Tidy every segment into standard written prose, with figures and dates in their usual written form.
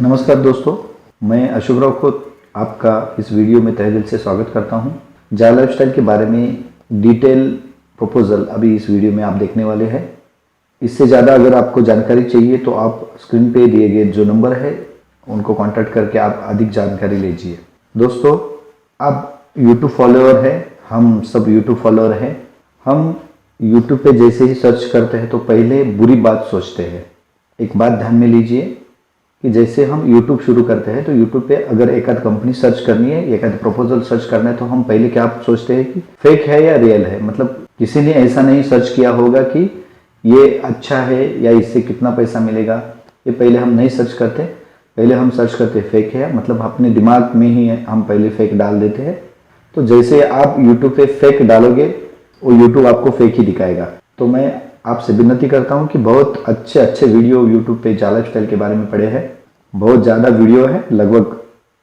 नमस्कार दोस्तों, मैं अशोक राव को आपका इस वीडियो में तहे दिल से स्वागत करता हूं। जाय लाइफस्टाइल के बारे में डिटेल प्रपोजल अभी इस वीडियो में आप देखने वाले हैं। इससे ज़्यादा अगर आपको जानकारी चाहिए तो आप स्क्रीन पे दिए गए जो नंबर है उनको कांटेक्ट करके आप अधिक जानकारी लीजिए। दोस्तों, आप यूट्यूब फॉलोअर हैं, हम सब यूट्यूब फॉलोअर हैं। हम यूट्यूब पे जैसे ही सर्च करते हैं तो पहले बुरी बात सोचते हैं। एक बात ध्यान में लीजिए कि जैसे हम YouTube शुरू करते हैं तो YouTube पे अगर एक आध कंपनी सर्च करनी है, एक आध प्रपोजल सर्च करना है तो हम पहले क्या सोचते हैं कि फेक है या रियल है। मतलब किसी ने ऐसा नहीं सर्च किया होगा कि ये अच्छा है या इससे कितना पैसा मिलेगा, ये पहले हम नहीं सर्च करते। पहले हम सर्च करते फेक है, मतलब अपने दिमाग में ही हम पहले फेक डाल देते हैं। तो जैसे आप YouTube पे फेक डालोगे वो YouTube आपको फेक ही दिखाएगा। तो मैं आपसे विनती करता हूं कि बहुत अच्छे अच्छे वीडियो यूट्यूब पे जाय लाइफस्टाइल के बारे में पड़े हैं। बहुत ज़्यादा वीडियो है, लगभग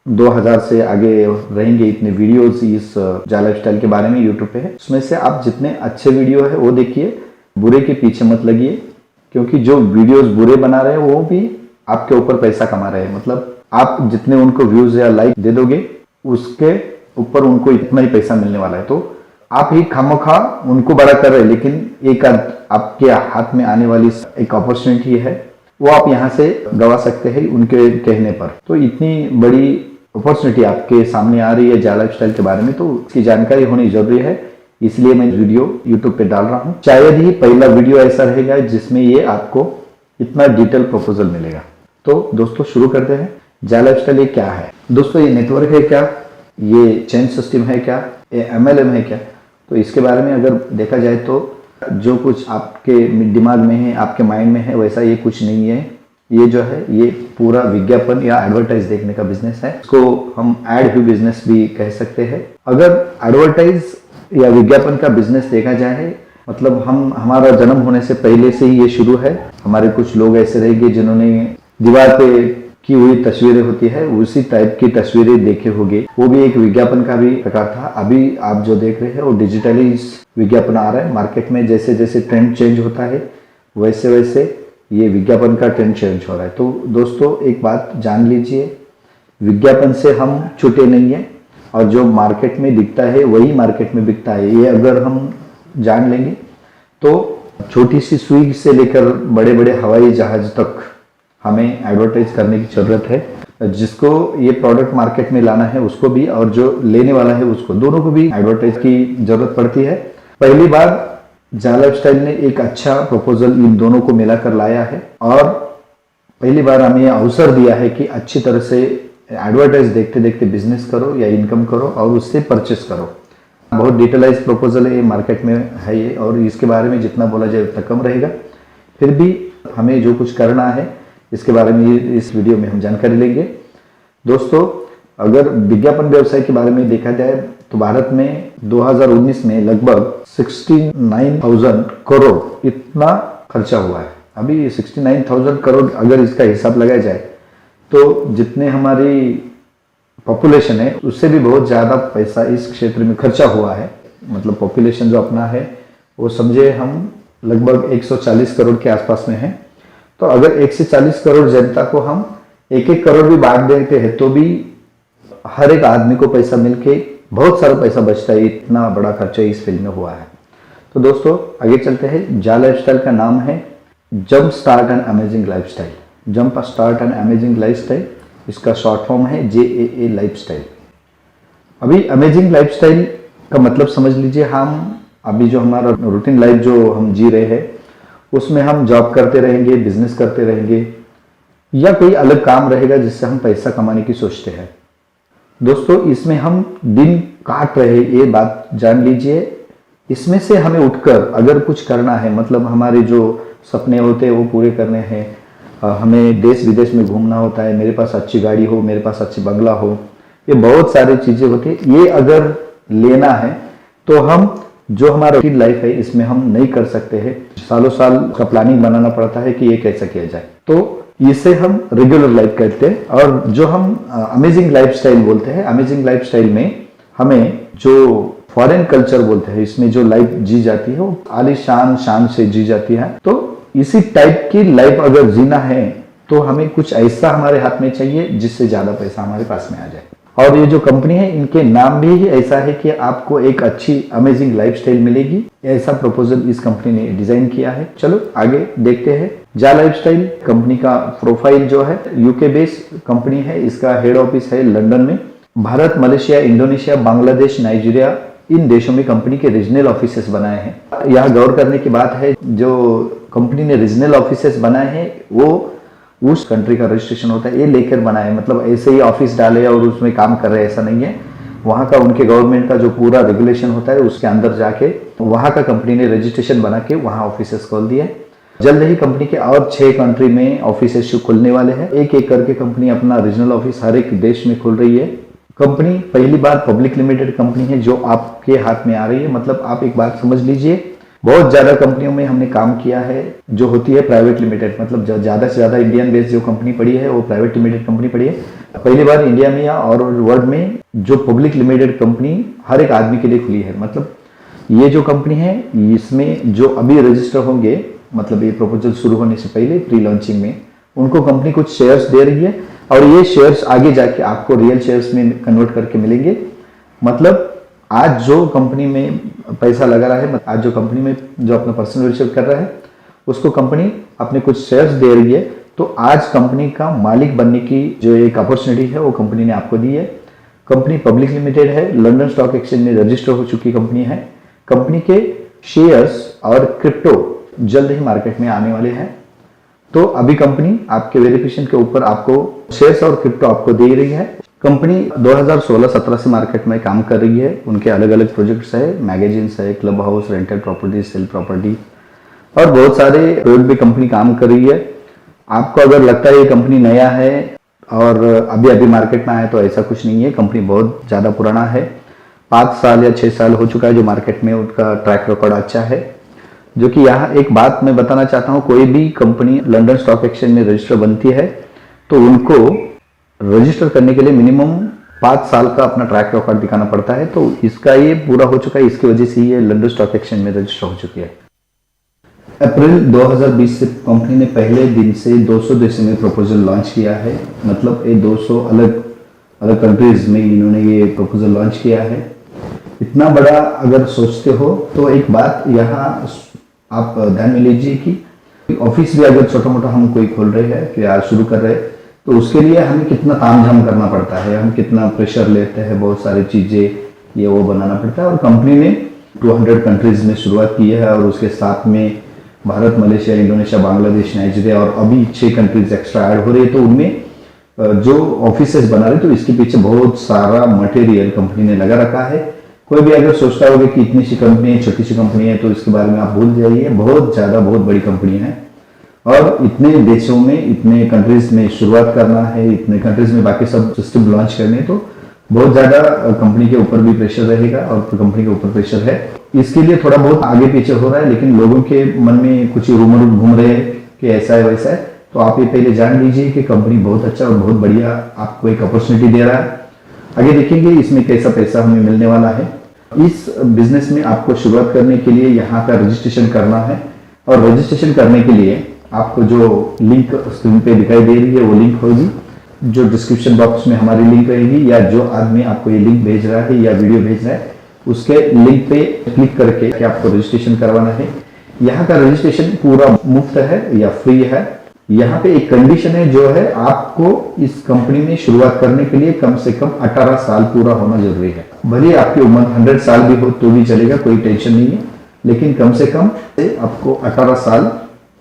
2000 से आगे रहेंगे इतने वीडियोस इस जाय लाइफस्टाइल के बारे में यूट्यूब पे है। उसमें से आप जितने अच्छे वीडियो है वो देखिए, बुरे के पीछे मत लगिए, क्योंकि जो वीडियोस बुरे बना रहे हैं वो भी आपके ऊपर पैसा कमा रहे हैं। मतलब आप जितने उनको व्यूज या लाइक दे दोगे उसके ऊपर उनको इतना ही पैसा मिलने वाला है। तो आप ही खामोखा उनको बड़ा कर रहे हैं, लेकिन एक आपके हाथ में आने वाली एक अपॉर्चुनिटी है वो आप यहाँ से गवा सकते हैं उनके कहने पर। तो इतनी बड़ी अपॉर्चुनिटी आपके सामने आ रही है जाय लाइफस्टाइल के बारे में, तो उसकी जानकारी होनी जरूरी है। इसलिए मैं वीडियो यूट्यूब पे डाल रहा हूँ। शायद ही पहला वीडियो ऐसा रहेगा जिसमें ये आपको इतना डिटेल प्रपोजल मिलेगा। तो दोस्तों शुरू करते हैं। जाय लाइफस्टाइल ये क्या है? दोस्तों ये नेटवर्क है क्या, ये चेन सिस्टम है क्या, ये MLM है क्या? तो इसके बारे में अगर देखा जाए तो जो कुछ आपके दिमाग में है, आपके माइंड में है, वैसा ये कुछ नहीं है। ये जो है ये पूरा विज्ञापन या एडवर्टाइज देखने का बिजनेस है। इसको हम एड व्यू बिजनेस भी कह सकते हैं। अगर एडवर्टाइज या विज्ञापन का बिजनेस देखा जाए, मतलब हमारा जन्म होने से पहले से ही ये शुरू है। हमारे कुछ लोग ऐसे रहेंगे जिन्होंने दीवार पे की हुई तस्वीरें होती है उसी टाइप की तस्वीरें देखे होंगे, वो भी एक विज्ञापन का भी प्रकार था। अभी आप जो देख रहे हैं वो डिजिटली विज्ञापन आ रहा है मार्केट में। जैसे जैसे ट्रेंड चेंज होता है वैसे वैसे ये विज्ञापन का ट्रेंड चेंज हो रहा है। तो दोस्तों एक बात जान लीजिए, विज्ञापन से हम छूटे नहीं है और जो मार्केट में दिखता है वही मार्केट में बिकता है। ये अगर हम जान लेंगे तो छोटी सी सुई से लेकर बड़े बड़े हवाई जहाज तक हमें एडवर्टाइज करने की जरूरत है। जिसको ये प्रोडक्ट मार्केट में लाना है उसको भी, और जो लेने वाला है उसको, दोनों को भी एडवर्टाइज की जरूरत पड़ती है। पहली बार जाय लाइफस्टाइल ने एक अच्छा प्रपोजल इन दोनों को मिलाकर लाया है और पहली बार हमें अवसर दिया है कि अच्छी तरह से एडवर्टाइज देखते देखते बिजनेस करो या इनकम करो और उससे परचेस करो। बहुत डिटेलाइज प्रपोजल है, ये मार्केट में है ये, और इसके बारे में जितना बोला जाए उतना कम रहेगा। फिर भी हमें जो कुछ करना है इसके बारे में इस वीडियो में हम जानकारी लेंगे। दोस्तों अगर विज्ञापन व्यवसाय के बारे में देखा जाए तो भारत में 2019 में लगभग 69,000 करोड़ इतना खर्चा हुआ है। अभी 69,000 करोड़ अगर इसका हिसाब लगाया जाए तो जितने हमारी पॉपुलेशन है उससे भी बहुत ज़्यादा पैसा इस क्षेत्र में खर्चा हुआ है। मतलब पॉपुलेशन जो अपना है वो समझे हम लगभग 140 करोड़ के आसपास में है। तो अगर 140 करोड़ जनता को हम 1-1 करोड़ भी बांट देते हैं तो भी हर एक आदमी को पैसा मिलके बहुत सारा पैसा बचता है। इतना बड़ा खर्चा इस फील्ड में हुआ है। तो दोस्तों आगे चलते हैं। जाय लाइफस्टाइल का नाम है jump start and amazing lifestyle. Jump start and amazing lifestyle, इसका शॉर्ट फॉर्म है JAA लाइफस्टाइल। अभी अमेजिंग लाइफस्टाइल का मतलब समझ लीजिए, हम अभी जो हमारा रूटीन लाइफ जो हम जी रहे हैं उसमें हम जॉब करते रहेंगे, बिजनेस करते रहेंगे या कोई अलग काम रहेगा जिससे हम पैसा कमाने की सोचते हैं। दोस्तों इसमें हम दिन काट रहे, ये बात जान लीजिए। इसमें से हमें उठकर अगर कुछ करना है, मतलब हमारे जो सपने होते हैं वो पूरे करने हैं, हमें देश विदेश में घूमना होता है, मेरे पास अच्छी गाड़ी हो, मेरे पास अच्छी बंगला हो, ये बहुत सारी चीज़ें होती है। ये अगर लेना है तो हम जो हमारा रूटीन लाइफ है इसमें हम नहीं कर सकते हैं। सालों साल का प्लानिंग बनाना पड़ता है कि ये कैसे किया जाए। तो इसे हम रेगुलर लाइफ कहते हैं। और जो हम अमेजिंग लाइफस्टाइल बोलते हैं, अमेजिंग लाइफस्टाइल में हमें जो फॉरेन कल्चर बोलते हैं, इसमें जो लाइफ जी जाती है वो आलीशान शान से जी जाती है। तो इसी टाइप की लाइफ अगर जीना है तो हमें कुछ ऐसा हमारे हाथ में चाहिए जिससे ज़्यादा पैसा हमारे पास में आ जाए। और ये जो कंपनी है, इनके नाम भी ऐसा है कि आपको एक अच्छी अमेजिंग लाइफस्टाइल मिलेगी। ऐसा प्रपोजल इस कंपनी ने डिजाइन किया है। चलो आगे देखते हैं। जा लाइफस्टाइल कंपनी का प्रोफाइल जो है, यूके बेस्ड कंपनी है। इसका हेड ऑफिस है लंदन में। Bharat, Malaysia, Indonesia, Bangladesh, Nigeria, इन देशों में कंपनी के रीजनल ऑफिसेस बनाए हैं। यह गौर करने की बात है, जो कंपनी ने रीजनल ऑफिसेस बनाए हैं वो उस कंट्री का रजिस्ट्रेशन होता है, ये लेकर बनाए हैं। मतलब ऐसे ही ऑफिस डाले और उसमें काम कर रहे हैं, ऐसा नहीं है। वहाँ का उनके गवर्नमेंट का जो पूरा रेगुलेशन होता है उसके अंदर जाके वहाँ का कंपनी ने रजिस्ट्रेशन बना के वहाँ ऑफिसेस खोल दिए। जल्द ही कंपनी के और 6 कंट्री में ऑफिसेस खुलने वाले हैं। एक एक करके कंपनी अपना रीजनल ऑफिस हर एक देश में खुल रही है। कंपनी पहली बार पब्लिक लिमिटेड कंपनी है जो आपके हाथ में आ रही है। मतलब आप एक बात समझ लीजिए, बहुत ज़्यादा कंपनियों में हमने काम किया है जो होती है प्राइवेट लिमिटेड। मतलब ज़्यादा से ज़्यादा इंडियन बेस्ड जो कंपनी पड़ी है वो प्राइवेट लिमिटेड कंपनी पड़ी है। पहली बार इंडिया में या और वर्ल्ड में जो पब्लिक लिमिटेड कंपनी हर एक आदमी के लिए खुली है। मतलब ये जो कंपनी है, इसमें जो अभी रजिस्टर होंगे, मतलब ये प्रपोजल शुरू होने से पहले प्री लॉन्चिंग में, उनको कंपनी कुछ शेयर्स दे रही है और ये शेयर्स आगे जाके आपको रियल शेयर्स में कन्वर्ट करके मिलेंगे। मतलब आज जो कंपनी में पैसा लगा रहा है, आज जो कंपनी में जो अपना पर्सनल रिसर्च कर रहा है, उसको कंपनी अपने कुछ शेयर्स दे रही है। तो आज कंपनी का मालिक बनने की जो एक अपॉर्चुनिटी है वो कंपनी ने आपको दी है। कंपनी पब्लिक लिमिटेड है, लंदन स्टॉक एक्सचेंज में रजिस्टर हो चुकी कंपनी है। कंपनी के शेयर्स और क्रिप्टो जल्द ही मार्केट में आने वाले हैं। तो अभी कंपनी आपके वेरिफिकेशन के ऊपर आपको शेयर्स और क्रिप्टो आपको दे रही है। कंपनी 2016-17 से मार्केट में काम कर रही है। उनके अलग अलग प्रोजेक्ट्स है, मैगजीन्स है, club house, rental property, sale property और बहुत सारे प्रोजेक्ट भी कंपनी काम कर रही है। आपको अगर लगता है ये कंपनी नया है और अभी अभी मार्केट में आया, तो ऐसा कुछ नहीं है। कंपनी बहुत ज़्यादा पुराना है, 5 साल या 6 साल हो चुका है जो मार्केट में उनका ट्रैक रिकॉर्ड अच्छा है। जो कि यहाँ एक बात मैं बताना चाहता हूँ, कोई भी कंपनी लंदन स्टॉक एक्सचेंज में रजिस्टर बनती है तो उनको रजिस्टर करने के लिए मिनिमम 5 साल का अपना ट्रैक रिकॉर्ड दिखाना पड़ता है। तो इसका ये पूरा हो चुका है, इसकी वजह से ये लंदन स्टॉक एक्सचेंज में रजिस्टर हो चुकी है। अप्रैल 2020 से कंपनी ने पहले दिन से 200 देशों में प्रपोजल लॉन्च किया है। मतलब ये 200 अलग अलग कंट्रीज में इन्होंने ये प्रपोजल लॉन्च किया है। इतना बड़ा अगर सोचते हो तो एक बात यहाँ आप ध्यान में लीजिए कि ऑफिस भी अगर छोटा मोटा हम कोई खोल रहे हैं कि आज शुरू कर रहे हैं, तो उसके लिए हमें कितना तामझाम करना पड़ता है, हम कितना प्रेशर लेते हैं, बहुत सारी चीज़ें ये वो बनाना पड़ता है। और कंपनी ने 200 कंट्रीज में शुरुआत की है और उसके साथ में Bharat, Malaysia, Indonesia, Bangladesh, Nigeria और अभी 6 कंट्रीज एक्स्ट्रा ऐड हो रही है। तो उनमें जो ऑफिसेस बना रहे, तो इसके पीछे बहुत सारा मटेरियल कंपनी ने लगा रखा है। कोई भी अगर सोचता होगा कि इतनी सी कंपनी है, छोटी सी कंपनी है, तो इसके बारे में आप भूल जाइए। बहुत ज़्यादा बहुत बड़ी कंपनी है और इतने देशों में, इतने कंट्रीज में शुरुआत करना है, इतने कंट्रीज में बाकी सब सिस्टम लॉन्च करने, तो बहुत ज़्यादा कंपनी के ऊपर भी प्रेशर रहेगा और कंपनी के ऊपर प्रेशर है। इसके लिए थोड़ा बहुत आगे पीछे हो रहा है, लेकिन लोगों के मन में कुछ रूमर घूम रहे हैं कि ऐसा है वैसा है। तो आप ये पहले जान लीजिए कि कंपनी बहुत अच्छा और बहुत बढ़िया आपको एक अपॉर्चुनिटी दे रहा है। आगे देखेंगे इसमें कैसा पैसा हमें मिलने वाला है। इस बिजनेस में आपको शुरुआत करने के लिए यहाँ का रजिस्ट्रेशन करना है और रजिस्ट्रेशन करने के लिए आपको जो लिंक स्क्रीन पे दिखाई दे रही है वो लिंक होगी, जो डिस्क्रिप्शन बॉक्स में हमारी लिंक रहेगी, या जो आदमी आपको ये लिंक भेज रहा है या वीडियो भेज रहा है उसके लिंक पे क्लिक करके कि आपको रजिस्ट्रेशन करवाना है। यहाँ का रजिस्ट्रेशन पूरा मुफ्त है या फ्री है। यहाँ पे एक कंडीशन है जो है, आपको इस कंपनी में शुरुआत करने के लिए कम से कम 18 साल पूरा होना जरूरी है। भले आपकी उम्र 100 साल भी हो तो भी चलेगा, कोई टेंशन नहीं है, लेकिन कम से कम आपको 18 साल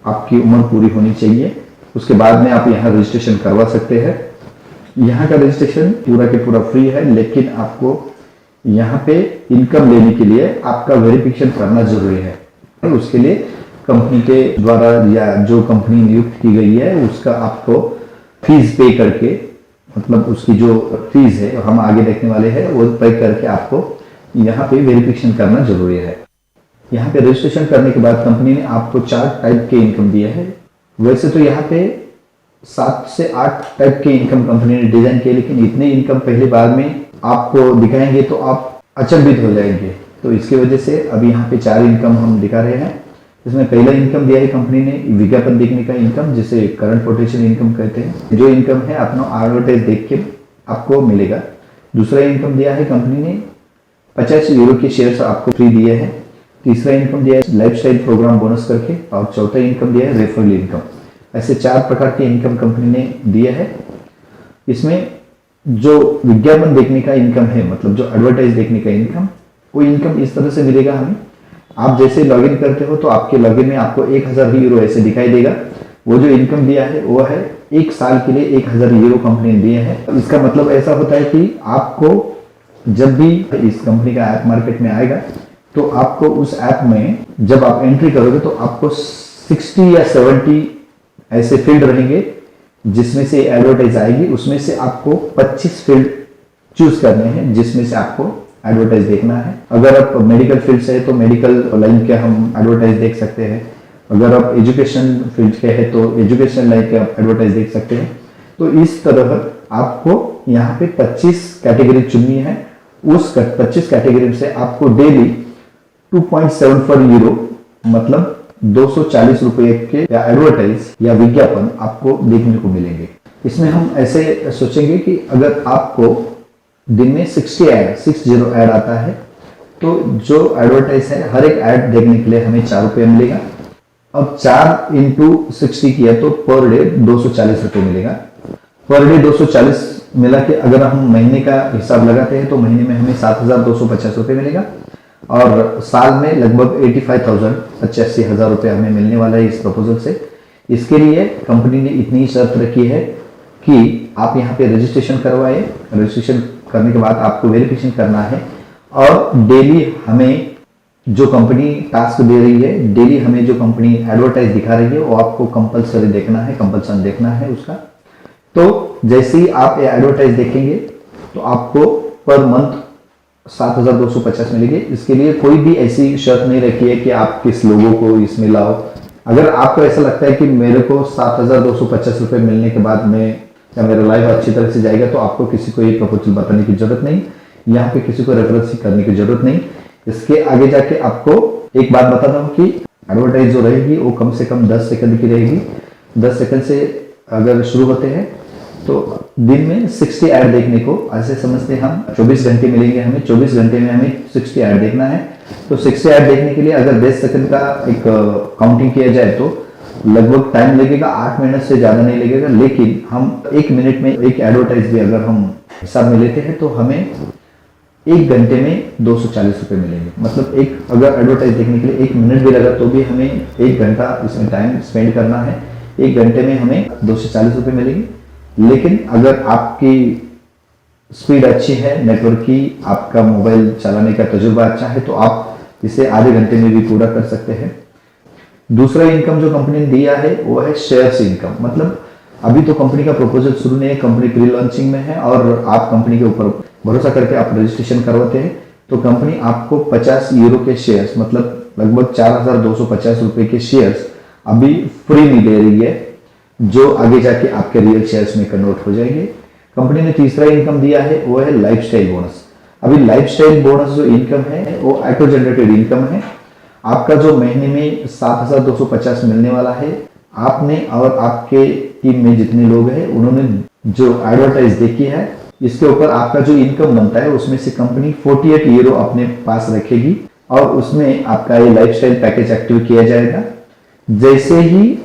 आपकी उम्र पूरी होनी चाहिए। उसके बाद में आप यहाँ रजिस्ट्रेशन करवा सकते हैं। यहाँ का रजिस्ट्रेशन पूरा के पूरा फ्री है, लेकिन आपको यहाँ पे इनकम लेने के लिए आपका वेरिफिकेशन करना जरूरी है। उसके लिए कंपनी के द्वारा या जो कंपनी नियुक्त की गई है उसका आपको फीस पे करके, मतलब उसकी जो फीस है हम आगे देखने वाले हैं, वो पे करके आपको यहाँ पे वेरिफिकेशन करना जरूरी है। यहाँ पे रजिस्ट्रेशन करने के बाद कंपनी ने आपको 4 टाइप के इनकम दिए हैं। वैसे तो यहाँ पे 7 से 8 टाइप के इनकम कंपनी ने डिजाइन किए, लेकिन इतने इनकम पहली बार में आपको दिखाएंगे तो आप अचंभित हो जाएंगे। तो इसकी वजह से अभी यहाँ पे 4 इनकम हम दिखा रहे हैं। इसमें पहला इनकम दिया है कंपनी ने विज्ञापन देखने का इनकम, जिसे करंट पोटेंशियल इनकम कहते हैं। जो इनकम है अपना एडवर्टाइज देख के आपको मिलेगा। दूसरा इनकम दिया है कंपनी ने 50 यूरो के शेयर्स आपको फ्री दिए हैं। तीसरा इनकम दिया है लाइफस्टाइल प्रोग्राम बोनस करके, और चौथा इनकम दिया है रेफरल इनकम। ऐसे 4 प्रकार के इनकम कंपनी ने दिए है। इसमें जो विज्ञापन देखने का इनकम है, मतलब जो एडवर्टाइज देखने का इनकम, वो इनकम इस तरह से मिलेगा हमें। आप जैसे लॉगिन करते हो तो आपके लॉगिन में आपको 1000 यूरो ऐसे दिखाई देगा। वो जो इनकम दिया है वो है 1 साल के लिए 1000 यूरो कंपनी ने दिए हैं। इसका मतलब ऐसा होता है कि आपको जब भी इस कंपनी का ऐप मार्केट में आएगा तो आपको उस ऐप में जब आप एंट्री करोगे तो आपको 60 या 70 ऐसे फील्ड रहेंगे जिसमें से एडवर्टाइज आएगी। उसमें से आपको 25 फील्ड चूज करने हैं जिसमें से आपको एडवर्टाइज देखना है। अगर आप मेडिकल फील्ड से है तो मेडिकल लाइन के हम एडवर्टाइज देख सकते हैं। अगर आप एजुकेशन फील्ड के हैं तो एजुकेशन लाइन के आप एडवर्टाइज देख सकते हैं। तो इस तरह आपको यहाँ पे 25 कैटेगरी चुननी है। उस 25 कैटेगरी से आपको डेली 2.74 यूरो मतलब 240 रुपए के या एडवर्टाइज या विज्ञापन आपको देखने को मिलेंगे। इसमें हम ऐसे सोचेंगे कि अगर आपको दिन में 60 ऐड आता है तो जो एडवर्टाइज है हर एक ऐड देखने के लिए हमें 4 रुपये मिलेगा। अब 4 इंटू 60 किया तो पर डे 240 रुपये मिलेगा। पर डे 240 मिला के अगर हम महीने का हिसाब लगाते हैं तो महीने में हमें 7250 रुपये मिलेगा, और साल में लगभग 85,000 रुपये हमें मिलने वाला है इस प्रपोजल से। इसके लिए कंपनी ने इतनी शर्त रखी है कि आप यहाँ पे रजिस्ट्रेशन करवाए। रजिस्ट्रेशन करने के बाद आपको वेरिफिकेशन करना है, और डेली हमें जो कंपनी टास्क दे रही है, डेली हमें जो कंपनी एडवर्टाइज दिखा रही है वो आपको कंपलसरी देखना है, कंपल्सन देखना है उसका। तो जैसे ही आप ये एडवर्टाइज देखेंगे तो आपको पर मंथ 7250 मिलेगी। इसके लिए कोई भी ऐसी शर्त नहीं रखी है कि आप किस लोगों को इसमें लाओ। अगर आपको ऐसा लगता है कि मेरे को 7250 रुपये मिलने के बाद में या मेरा लाइफ अच्छी तरह से जाएगा, तो आपको किसी को ये प्रपोजल बताने की जरूरत नहीं, यहाँ पे किसी को रेफरेंस करने की जरूरत नहीं। इसके आगे जाके आपको एक बात बताता हूँ कि एडवर्टाइज जो रहेगी वो कम से कम 10 सेकंड की रहेगी। 10 सेकंड से अगर शुरू होते हैं तो दिन में 60 ऐड देखने को ऐसे समझते हैं हम 24 घंटे मिलेंगे हमें। 24 घंटे में हमें 60 ऐड देखना है। तो 60 ऐड देखने के लिए अगर 10 सेकंड का एक काउंटिंग किया जाए तो लगभग टाइम लगेगा 8 मिनट से ज़्यादा नहीं लगेगा। लेकिन हम 1 मिनट में एक एडवर्टाइज भी अगर हम हिसाब में लेते हैं तो हमें 1 घंटे में 240 रुपये मिलेंगे। मतलब एक अगर एडवर्टाइज देखने के लिए 1 मिनट भी लगा तो भी हमें 1 घंटा इसमें टाइम स्पेंड करना है। 1 घंटे में हमें 240 रुपये मिलेंगे। लेकिन अगर आपकी स्पीड अच्छी है नेटवर्क की, आपका मोबाइल चलाने का तजुर्बा अच्छा है, तो आप इसे आधे घंटे में भी पूरा कर सकते हैं। दूसरा इनकम जो कंपनी ने दिया है वो है शेयर्स इनकम। मतलब अभी तो कंपनी का प्रपोजल शुरू नहीं है, कंपनी प्री लॉन्चिंग में है, और आप कंपनी के ऊपर भरोसा करके आप रजिस्ट्रेशन करवाते हैं तो कंपनी आपको 50 यूरो के शेयर्स मतलब लगभग 4250 रुपये के शेयर्स अभी फ्री में दे रही है, जो आगे जाके आपके रियल शेयर्स में कन्वर्ट हो जाएंगे। कंपनी ने तीसरा इनकम दिया है वो है लाइफस्टाइल बोनस। अभी लाइफस्टाइल बोनस जो इनकम है वो ऑटो जनरेटेड इनकम है। आपका जो महीने में 7250 मिलने वाला है, आपने और आपके टीम में जितने लोग हैं उन्होंने जो एडवर्टाइज देखी है, इसके ऊपर आपका जो इनकम बनता है उसमें से कंपनी 48 यूरो अपने पास रखेगी, और उसमें आपका ये लाइफस्टाइल पैकेज एक्टिव किया जाएगा। जैसे ही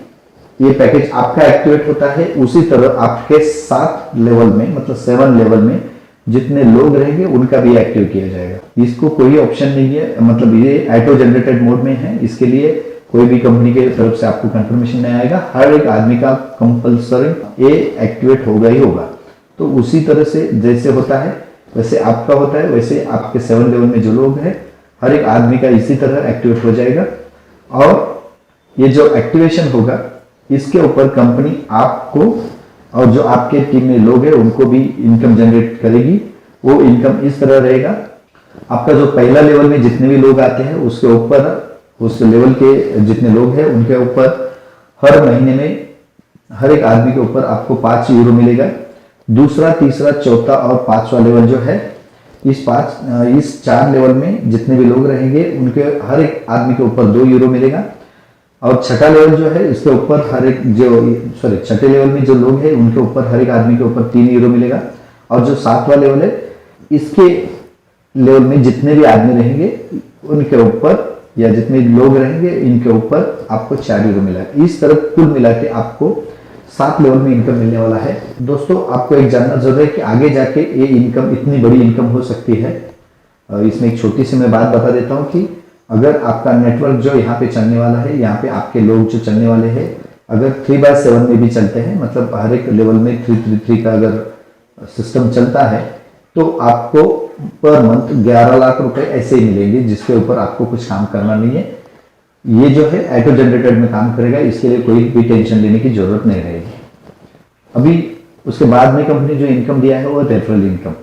ये पैकेज आपका एक्टिवेट होता है उसी तरह आपके 7 लेवल में मतलब 7 लेवल में जितने लोग रहेंगे उनका भी एक्टिव किया जाएगा। इसको कोई ऑप्शन नहीं है, मतलब ये ऑटो जनरेटेड मोड में है। इसके लिए कोई भी कंपनी के तरफ से आपको कंफर्मेशन नहीं आएगा। हर एक आदमी का कंपल्सरी ये एक्टिवेट होगा ही होगा। तो उसी तरह से जैसे होता है वैसे आपका होता है, वैसे आपके 7 लेवल में जो लोग हैं हर एक आदमी का इसी तरह एक्टिवेट हो जाएगा। और ये जो एक्टिवेशन होगा इसके ऊपर कंपनी आपको और जो आपके टीम में लोग हैं उनको भी इनकम जनरेट करेगी। वो इनकम इस तरह रहेगा, आपका जो पहला लेवल में जितने भी लोग आते हैं उसके ऊपर, उस लेवल के जितने लोग हैं उनके ऊपर हर महीने में हर एक आदमी के ऊपर आपको 5 यूरो मिलेगा। दूसरा, तीसरा, चौथा और 5वां लेवल जो है इस 4 लेवल में जितने भी लोग रहेंगे उनके हर एक आदमी के ऊपर 2 यूरो मिलेगा। और छठा लेवल जो है इसके ऊपर हर एक छठे लेवल में जो लोग हैं उनके ऊपर हर एक आदमी के ऊपर 3 यूरो मिलेगा। और जो 7वां लेवल है इसके लेवल में जितने भी आदमी रहेंगे उनके ऊपर या जितने लोग रहेंगे इनके ऊपर आपको 4 यूरो मिला। इस तरह कुल मिला के आपको 7 लेवल में इनकम मिलने वाला है। दोस्तों आपको एक जानना जरूरी है कि आगे जाके ये इनकम इतनी बड़ी इनकम हो सकती है। इसमें एक छोटी सी मैं बात बता देता हूँ कि अगर आपका नेटवर्क जो यहाँ पे चलने वाला है, यहाँ पे आपके लोग जो चलने वाले हैं, अगर 3/7 में भी चलते हैं, मतलब हर एक लेवल में 333 का अगर सिस्टम चलता है तो आपको पर मंथ 11 लाख रुपए ऐसे ही मिलेंगे, जिसके ऊपर आपको कुछ काम करना नहीं है। ये जो है ऑटो जनरेटेड में काम करेगा, इसके लिए कोई भी टेंशन लेने की जरूरत नहीं रहेगी। अभी उसके बाद में कंपनी जो इनकम दिया है वो रेफरल इनकम।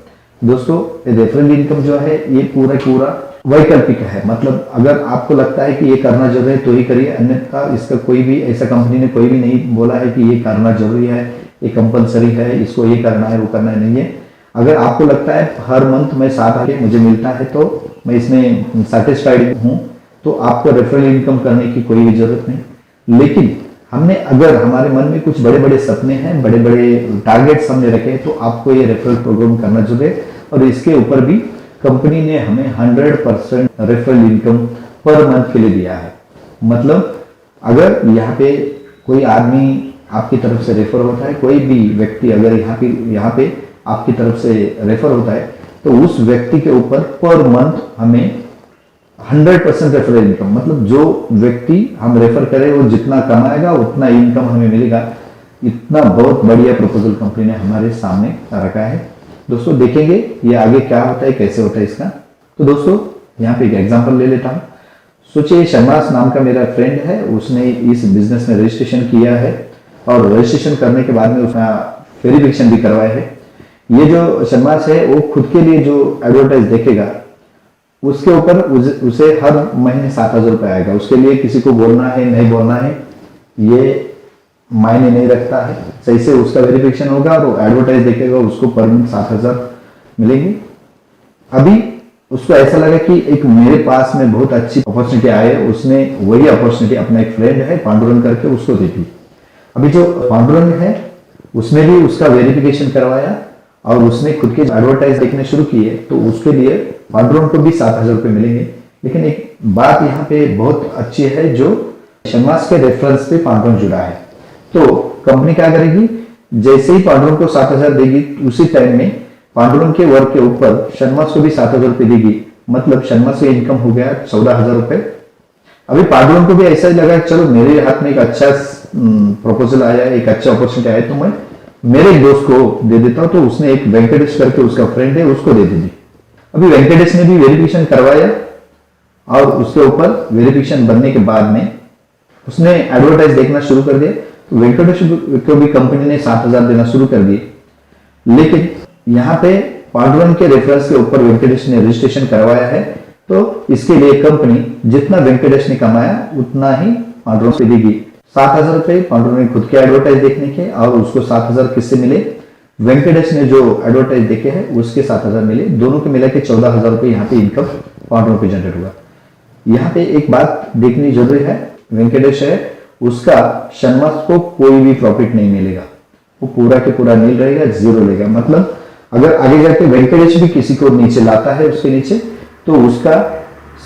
दोस्तों रेफरल इनकम जो है ये पूरा वैकल्पिक है, मतलब अगर आपको लगता है कि ये करना जरूरी है तो ही करिए, अन्यथा इसका कोई भी ऐसा कंपनी ने कोई भी नहीं बोला है कि ये करना जरूरी है, ये कंपलसरी है, इसको ये करना है वो करना नहीं है। अगर आपको लगता है हर मंथ में 7 आके मुझे मिलता है तो मैं इसमें सेटिस्फाइड हूँ, तो आपको रेफरल इनकम करने की कोई भी जरूरत नहीं। लेकिन हमने अगर हमारे मन में कुछ बड़े बड़े सपने हैं, बड़े बड़े टारगेट्स हमने रखे हैं, तो आपको ये रेफरल प्रोग्राम करना जरूरी है। और इसके ऊपर भी कंपनी ने हमें 100% रेफरल इनकम पर मंथ के लिए दिया है। मतलब अगर यहाँ पे कोई आदमी आपकी तरफ से रेफर होता है, कोई भी व्यक्ति अगर यहाँ पे आपकी तरफ से रेफर होता है, तो उस व्यक्ति के ऊपर पर मंथ हमें 100% रेफरल इनकम, मतलब जो व्यक्ति हम रेफर करें वो जितना कमाएगा उतना इनकम हमें मिलेगा। इतना बहुत बढ़िया प्रपोजल कंपनी ने हमारे सामने रखा है। दोस्तों देखेंगे ये आगे क्या होता है, कैसे होता है इसका। तो दोस्तों यहाँ पे एक एग्जांपल ले लेता हूँ। सोचिए शर्मास नाम का मेरा फ्रेंड है, उसने इस बिजनेस में रजिस्ट्रेशन किया है और रजिस्ट्रेशन करने के बाद में उसका वेरिफिकेशन भी करवाया है। ये जो शर्मास है वो खुद के लिए जो एडवर्टाइज देखेगा उसके ऊपर उसे हर महीने 7,000 रुपये आएगा। उसके लिए किसी को बोलना है नहीं बोलना है ये मायने नहीं रखता है, सही से उसका वेरिफिकेशन होगा और वो एडवर्टाइज देखेगा, उसको पर मंथ 7,000 मिलेंगे। अभी उसको ऐसा लगा कि एक मेरे पास में बहुत अच्छी अपॉर्चुनिटी आए, उसने वही अपॉर्चुनिटी अपना एक फ्रेंड है पांडुरंग करके उसको दे दी। अभी जो पांडुरंग है उसने भी उसका वेरिफिकेशन करवाया और उसने खुद के एडवर्टाइज देखने शुरू किए, तो उसके लिए पांडुरंग को भी 7,000 रुपये मिलेंगे। लेकिन एक बात यहाँ पे बहुत अच्छी है, जो शर्मास के रेफरेंस पे पांडुरंग जुड़ा है, तो कंपनी क्या करेगी, जैसे ही पांडुरंग को 7,000 देगी उसी टाइम में पांडुरंग के वर्क के ऊपर शर्मास को भी 7,000 रुपये देगी। मतलब शर्मास से इनकम हो गया 14,000 रुपये। अभी पांडुरंग को भी ऐसा ही लगा चलो मेरे हाथ में एक अच्छा प्रपोजल आया, एक अच्छा अपॉर्चुनिटी आया, तो मैं मेरे एक दोस्त को दे देता हूं। तो उसने एक वेंकटेश करके उसका फ्रेंड है उसको दे दी। अभी वेंकटेश ने भी वेरिफिकेशन करवाया और उसके ऊपर वेरिफिकेशन बनने के बाद में उसने एडवर्टाइज देखना शुरू कर दिया, तो वेंकटेश को भी कंपनी ने 7,000 देना शुरू कर दिए। लेकिन यहाँ पे पांडुरंग के रेफरेंस के ऊपर वेंकटेश ने रजिस्ट्रेशन करवाया है, तो इसके लिए कंपनी जितना वेंकटेश ने कमाया उतना ही पांडुरंग से देगी। 7,000 रुपये पांडुरंग ने खुद के एडवर्टाइज देखने के और उसको 7,000 किससे मिले, वेंकटेश ने जो एडवर्टाइज देखे हैं उसके 7,000 मिले। दोनों के मिला के 14,000 रुपये यहाँ पे इनकम पांडुरंग पे जनरेट हुआ। यहाँ पे एक बात देखनी जरूरी है, वेंकटेश है उसका शर्मास को कोई भी प्रॉफिट नहीं मिलेगा, वो पूरा के पूरा नील रहेगा, जीरो लेगा। मतलब अगर आगे जाके वेंकटेश भी किसी को नीचे लाता है उसके नीचे, तो उसका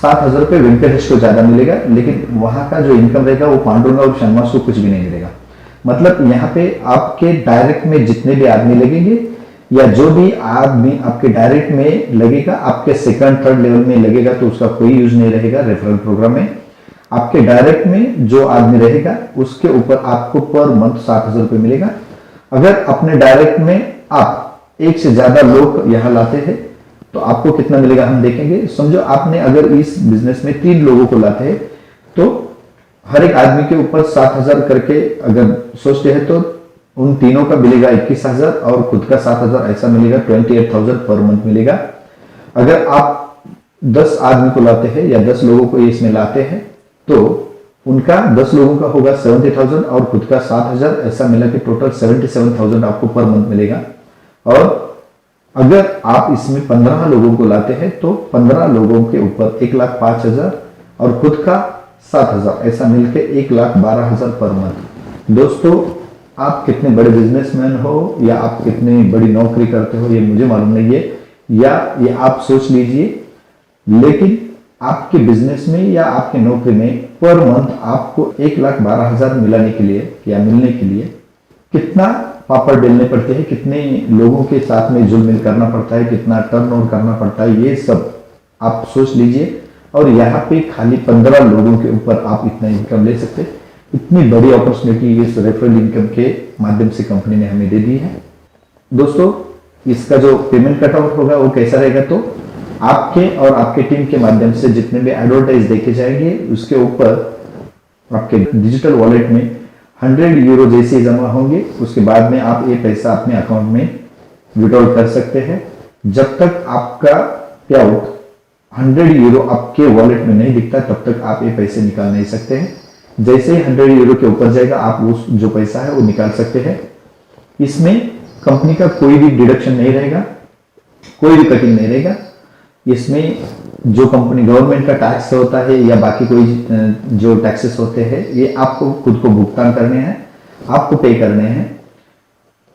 7,000 रुपये वेंकटेश को ज्यादा मिलेगा, लेकिन वहां का जो इनकम रहेगा वो पांडुरंग और शर्मास को कुछ भी नहीं मिलेगा। मतलब यहाँ पे आपके डायरेक्ट में जितने भी आदमी लगेंगे या जो भी आदमी आपके डायरेक्ट में लगेगा, आपके सेकंड थर्ड लेवल में लगेगा तो उसका कोई यूज नहीं रहेगा रेफरल प्रोग्राम में। आपके डायरेक्ट में जो आदमी रहेगा उसके ऊपर आपको पर मंथ 7,000 रुपये मिलेगा। अगर अपने डायरेक्ट में आप एक से ज्यादा लोग यहाँ लाते हैं तो आपको कितना मिलेगा हम देखेंगे। समझो आपने अगर इस बिजनेस में 3 लोगों को लाते हैं तो हर एक आदमी के ऊपर 7,000 करके अगर सोचते हैं तो उन तीनों का मिलेगा 21,000 और खुद का 7,000, ऐसा मिलेगा 28,000 पर मंथ मिलेगा। अगर आप 10 आदमी को लाते हैं या 10 लोगों को इसमें लाते हैं तो उनका 10 लोगों का होगा 70,000 और खुद का 7,000, ऐसा मिला के टोटल 77,000 आपको पर मंथ मिलेगा। और अगर आप इसमें 15 लोगों को लाते हैं तो 15 लोगों के ऊपर 1,05,000 और खुद का 7,000, ऐसा मिलके 1,12,000 पर मंथ। दोस्तों, आप कितने बड़े बिजनेसमैन हो या आप कितनी बड़ी नौकरी करते हो ये मुझे मालूम नहीं है, या ये आप सोच लीजिए, लेकिन आपके बिजनेस में या आपके नौकरी में पर मंथ आपको 1,12,000 मिलाने के लिए या मिलने के लिए कितना पापड़ बेलने पड़ते हैं, कितने लोगों के साथ में जुलमिल करना पड़ता है, कितना टर्नओवर करना पड़ता है, ये सब आप सोच लीजिए। और यहाँ पे खाली 15 लोगों के ऊपर आप इतना इनकम ले सकते हैं। इतनी बड़ी अपॉर्चुनिटी इस रेफरल इनकम के माध्यम से कंपनी ने हमें दे दी है। दोस्तों, इसका जो पेमेंट कटआउट होगा वो कैसा रहेगा, तो आपके और आपके टीम के माध्यम से जितने भी एडवर्टाइज देखे जाएंगे उसके ऊपर आपके डिजिटल वॉलेट में 100 यूरो जैसे जमा होंगे। उसके बाद में आप ये पैसा अपने अकाउंट में विड्रॉल कर सकते हैं। जब तक आपका पे आउट 100 यूरो आपके वॉलेट में नहीं दिखता तब तक आप ये पैसे निकाल नहीं सकते हैं। जैसे ही 100 यूरो के ऊपर जाएगा आप उस जो पैसा है वो निकाल सकते हैं। इसमें कंपनी का कोई भी डिडक्शन नहीं रहेगा, कोई भी कटिंग नहीं रहेगा। इसमें जो कंपनी गवर्नमेंट का टैक्स होता है या बाकी कोई जो टैक्सेस होते हैं ये आपको खुद को भुगतान करने हैं, आपको पे करने हैं।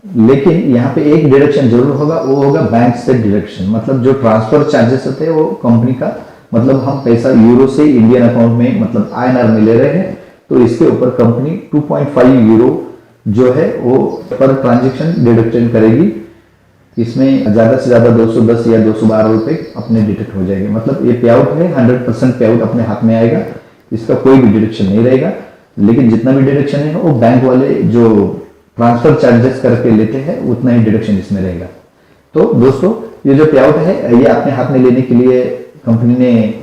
लेकिन यहाँ पे एक डिडक्शन जरूर होगा, वो होगा बैंक से डिडक्शन। मतलब जो ट्रांसफर चार्जेस होते हैं वो कंपनी का, मतलब हम पैसा यूरो से इंडियन अकाउंट में मतलब INR में ले रहे हैं तो इसके ऊपर कंपनी 2.5 यूरो जो है वो पर ट्रांजेक्शन डिडक्शन करेगी। इसमें ज्यादा से ज्यादा 210 या 212 रुपए अपने डिडक्ट हो जाएंगे। मतलब ये पे आउट है, 100% पे आउट अपने हाथ में आएगा, इसका कोई भी डिडक्शन नहीं रहेगा। लेकिन जितना भी डिडक्शन है वो बैंक वाले जो ट्रांसफर चार्जेस करके लेते हैं उतना ही डिडक्शन इसमें रहेगा। तो दोस्तों, ये जो पे आउट है ये अपने हाथ में लेने के लिए कंपनी ने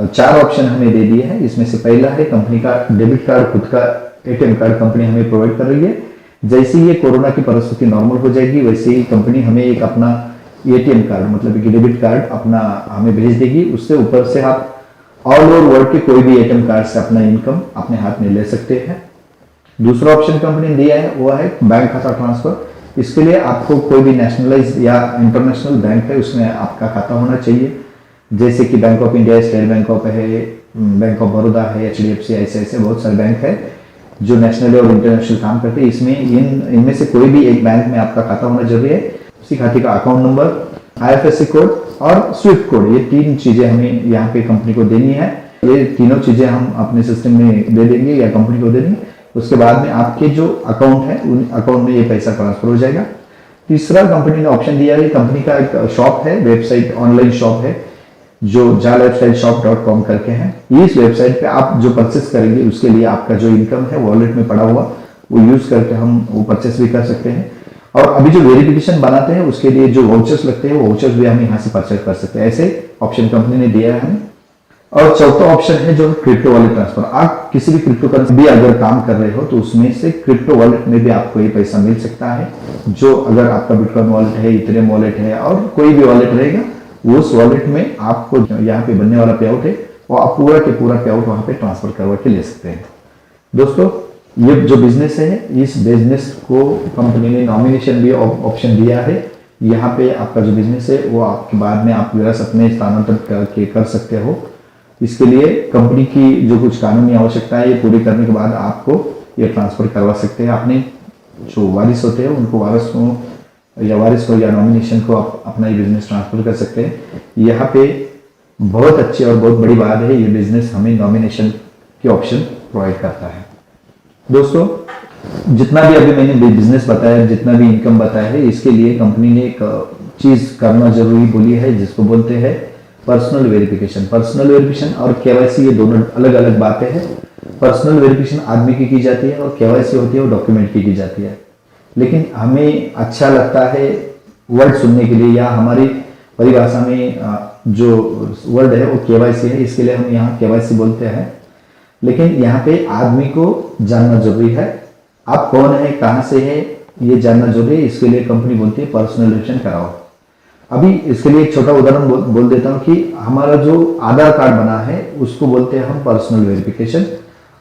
4 ऑप्शन हमें दे दिए हैं। इसमें से पहला है कंपनी का डेबिट कार्ड, खुद का ATM कार्ड कंपनी हमें प्रोवाइड कर रही है। जैसे ही ये कोरोना की परिस्थिति नॉर्मल हो जाएगी वैसे ही कंपनी हमें एक अपना ATM कार्ड मतलब एक डेबिट कार्ड अपना हमें भेज देगी। उससे ऊपर से आप ऑल ओवर वर्ल्ड के कोई भी ATM कार्ड से अपना इनकम अपने हाथ में ले सकते हैं। दूसरा ऑप्शन कंपनी ने दिया है वो है बैंक खाता ट्रांसफर। इसके लिए आपको कोई भी नेशनलाइज या इंटरनेशनल बैंक है उसमें आपका खाता होना चाहिए, जैसे कि bank of India, state bank of है, बैंक ऑफ बड़ौदा है, HDFC, ऐसे बहुत सारे बैंक है जो नेशनल और इंटरनेशनल काम करते हैं। इसमें इनमें से कोई भी एक बैंक में आपका खाता होना जरूरी है। उसी खाते का अकाउंट नंबर, IFSC कोड और स्विफ्ट कोड, ये 3 चीजें हमें यहाँ पे कंपनी को देनी है। ये तीनों चीजें हम अपने सिस्टम में दे देंगे या कंपनी को दे देंगे। उसके बाद में आपके जो अकाउंट है उन अकाउंट में ये पैसा ट्रांसफर हो जाएगा। तीसरा कंपनी ने ऑप्शन दिया है, कंपनी का एक शॉप है, वेबसाइट ऑनलाइन शॉप है जो jalifestyleshop.com करके है। इस वेबसाइट पे आप जो परचेस करेंगे उसके लिए आपका जो इनकम है वॉलेट में पड़ा हुआ वो यूज करके हम वो परचेस भी कर सकते हैं। और अभी जो वेरिफिकेशन बनाते हैं उसके लिए जो वाउचर्स लगते हैं वो वाउचर्स भी हम यहाँ से परचेस कर सकते हैं। ऐसे ऑप्शन कंपनी ने दिया है हमें। और चौथा ऑप्शन है जो क्रिप्टो वॉलेट ट्रांसफर। आप किसी भी क्रिप्टो करेंसी भी अगर काम कर रहे हो तो उसमें से क्रिप्टो वॉलेट में भी आपको ये पैसा मिल सकता है। जो अगर आपका बिटकॉइन वॉलेट है, इथेरियम वॉलेट है और कोई भी वॉलेट रहेगा उस वॉलेट में आपको यहाँ पे बनने वाला पे आउट है वो आप पूरा के पूरा पे आउट वहां पे ट्रांसफर करवा के ले सकते हैं। दोस्तों, ये जो बिजनेस है इस बिजनेस को कंपनी ने नॉमिनेशन भी ऑप्शन दिया है। यहाँ पे आपका जो बिजनेस है वो आपके बाद में आप विरासत में स्थानांतरित करके कर सकते हो। इसके लिए कंपनी की जो कुछ कानूनी आवश्यकता है ये पूरी करने के बाद आपको ये ट्रांसफर करवा सकते हैं। आपने जो वारिस होते हैं उनको वारिस को या नॉमिनेशन को आप अपना ये बिजनेस ट्रांसफर कर सकते हैं। यहाँ पे बहुत अच्छी और बहुत बड़ी बात है, ये बिजनेस हमें नॉमिनेशन के ऑप्शन प्रोवाइड करता है। दोस्तों, जितना भी अभी मैंने बिजनेस बताया, जितना भी इनकम बताया है, इसके लिए कंपनी ने एक चीज करना जरूरी बोली है जिसको बोलते हैं पर्सनल वेरिफिकेशन। पर्सनल वेरिफिकेशन और KYC ये दोनों अलग अलग बातें हैं। पर्सनल वेरिफिकेशन आदमी की जाती है और KYC होती है वो डॉक्यूमेंट की जाती है। लेकिन हमें अच्छा लगता है वर्ड सुनने के लिए या हमारी परिभाषा में जो वर्ड है वो KYC है, इसके लिए हम यहाँ KYC बोलते हैं। लेकिन यहाँ पे आदमी को जानना जरूरी है, आप कौन है, कहाँ से है, ये जानना जरूरी है। इसके लिए कंपनी बोलती है पर्सनल वेरिफिकेशन कराओ। अभी इसके लिए एक छोटा उदाहरण बोल देता हूँ कि हमारा जो आधार कार्ड बना है उसको बोलते हैं हम पर्सनल वेरिफिकेशन,